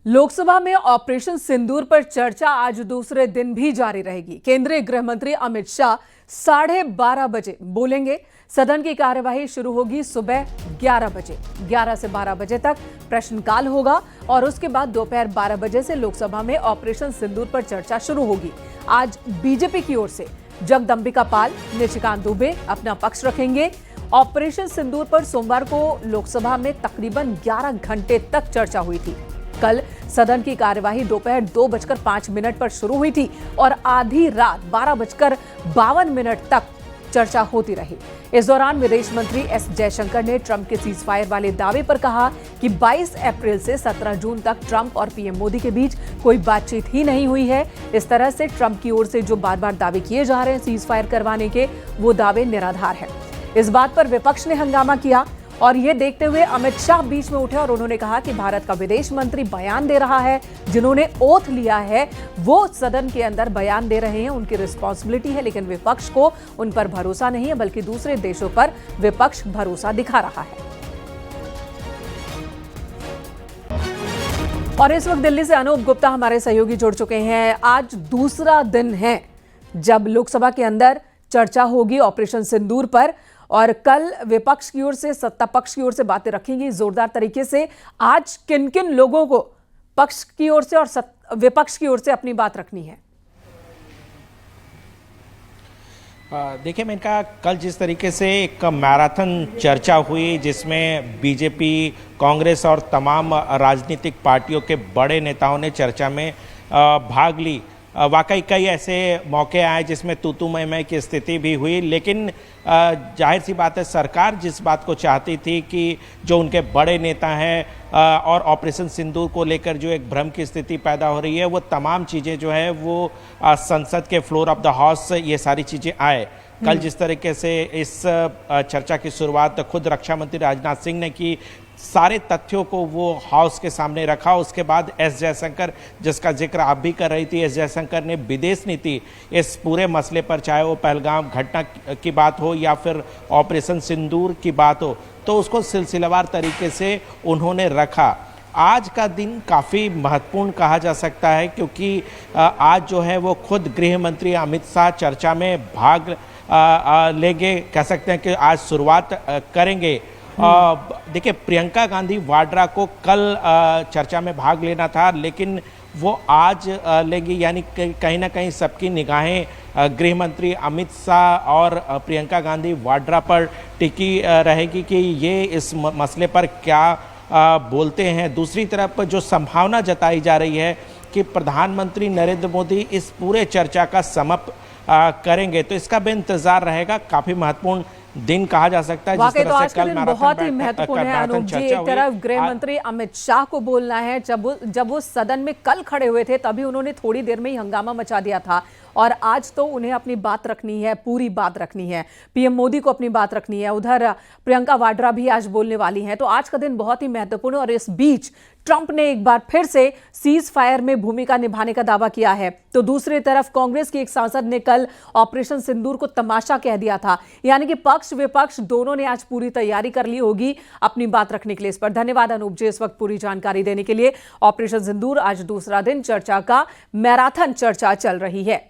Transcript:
लोकसभा में ऑपरेशन सिंदूर पर चर्चा आज दूसरे दिन भी जारी रहेगी। केंद्रीय गृह मंत्री अमित शाह 12:30 बजे बोलेंगे। सदन की कार्यवाही शुरू होगी सुबह 11 बजे। 11 से 12 बजे तक प्रश्नकाल होगा और उसके बाद दोपहर 12 बजे से लोकसभा में ऑपरेशन सिंदूर पर चर्चा शुरू होगी। आज बीजेपी की ओर से जगदंबिका पाल, निशिकांत दुबे अपना पक्ष रखेंगे। ऑपरेशन सिंदूर पर सोमवार को लोकसभा में तकरीबन 11 घंटे तक चर्चा हुई थी। कल सदन की कार्यवाही दोपहर 2:05 पर शुरू हुई थी और आधी रात 12:52 तक चर्चा होती रही। इस दौरान विदेश मंत्री एस जयशंकर ने ट्रंप के सीजफायर वाले दावे पर कहा कि 22 अप्रैल से 17 जून तक ट्रंप और पीएम मोदी के बीच कोई बातचीत ही नहीं हुई है। इस तरह से ट्रंप की ओर से जो बार-बार दावे किए जा रहे हैं सीजफायर करवाने के, वो दावे निराधार है। इस बात पर विपक्ष ने हंगामा किया और ये देखते हुए अमित शाह बीच में उठे और उन्होंने कहा कि भारत का विदेश मंत्री बयान दे रहा है। जिन्होंने ओथ लिया है वो सदन के अंदर बयान दे रहे हैं, उनकी रिस्पॉन्सिबिलिटी है, लेकिन विपक्ष को उन पर भरोसा नहीं है, बल्कि दूसरे देशों पर विपक्ष भरोसा दिखा रहा है। और इस वक्त दिल्ली से अनूप गुप्ता हमारे सहयोगी जुड़ चुके हैं। आज दूसरा दिन है जब लोकसभा के अंदर चर्चा होगी ऑपरेशन सिंदूर पर और कल विपक्ष की ओर से, सत्ता पक्ष की ओर से बातें रखेंगी जोरदार तरीके से। आज किन किन लोगों को पक्ष की ओर से और विपक्ष की ओर से अपनी बात रखनी है? देखिए मेनका, कल जिस तरीके से एक मैराथन चर्चा हुई जिसमें बीजेपी, कांग्रेस और तमाम राजनीतिक पार्टियों के बड़े नेताओं ने चर्चा में भाग ली। वाकई कई ऐसे मौके आए जिसमें तू मैं की स्थिति भी हुई, लेकिन जाहिर सी बात है सरकार जिस बात को चाहती थी कि जो उनके बड़े नेता हैं और ऑपरेशन सिंदूर को लेकर जो एक भ्रम की स्थिति पैदा हो रही है, वो तमाम चीज़ें जो है वो संसद के फ्लोर ऑफ द हाउस ये सारी चीज़ें आए। कल जिस तरीके से इस चर्चा की शुरुआत खुद रक्षा मंत्री राजनाथ सिंह ने की, सारे तथ्यों को वो हाउस के सामने रखा। उसके बाद एस जयशंकर, जिसका जिक्र आप भी कर रही थी, एस जयशंकर ने विदेश नीति इस पूरे मसले पर, चाहे वो पहलगाम घटना की बात हो या फिर ऑपरेशन सिंदूर की बात हो, तो उसको सिलसिलेवार तरीके से उन्होंने रखा। आज का दिन काफ़ी महत्वपूर्ण कहा जा सकता है क्योंकि आज जो है वो खुद गृह मंत्री अमित शाह चर्चा में भाग लेंगे, कह सकते हैं कि आज शुरुआत करेंगे। देखिए, प्रियंका गांधी वाड्रा को कल चर्चा में भाग लेना था, लेकिन वो आज लेंगी, यानी कहीं ना कहीं सबकी निगाहें गृह मंत्री अमित शाह और प्रियंका गांधी वाड्रा पर टिकी रहेगी कि ये इस मसले पर क्या बोलते हैं। दूसरी तरफ जो संभावना जताई जा रही है कि प्रधानमंत्री नरेंद्र मोदी इस पूरे चर्चा का समाप्त करेंगे, तो इसका भी इंतजार रहेगा। काफी महत्वपूर्ण दिन कहा जा सकता है। वाकई तो आज का दिन बहुत ही महत्वपूर्ण है अनूप जी। एक तरफ गृह मंत्री अमित शाह को बोलना है, जब वो सदन में कल खड़े हुए थे तभी उन्होंने थोड़ी देर में ही हंगामा मचा दिया था, और आज तो उन्हें अपनी बात रखनी है, पूरी बात रखनी है, पीएम मोदी को अपनी बात रखनी है। उधर प्रियंका वाड्रा भी आज बोलने वाली हैं, तो आज का दिन बहुत ही महत्वपूर्ण है। और इस बीच ट्रंप ने एक बार फिर से सीज फायर में भूमिका निभाने का दावा किया है, तो दूसरी तरफ कांग्रेस की एक सांसद ने कल ऑपरेशन सिंदूर को तमाशा कह दिया था। यानी कि पक्ष विपक्ष दोनों ने आज पूरी तैयारी कर ली होगी अपनी बात रखने के लिए। इस पर धन्यवाद अनूप जी, इस वक्त पूरी जानकारी देने के लिए। ऑपरेशन सिंदूर आज दूसरा दिन चर्चा का मैराथन चर्चा चल रही है।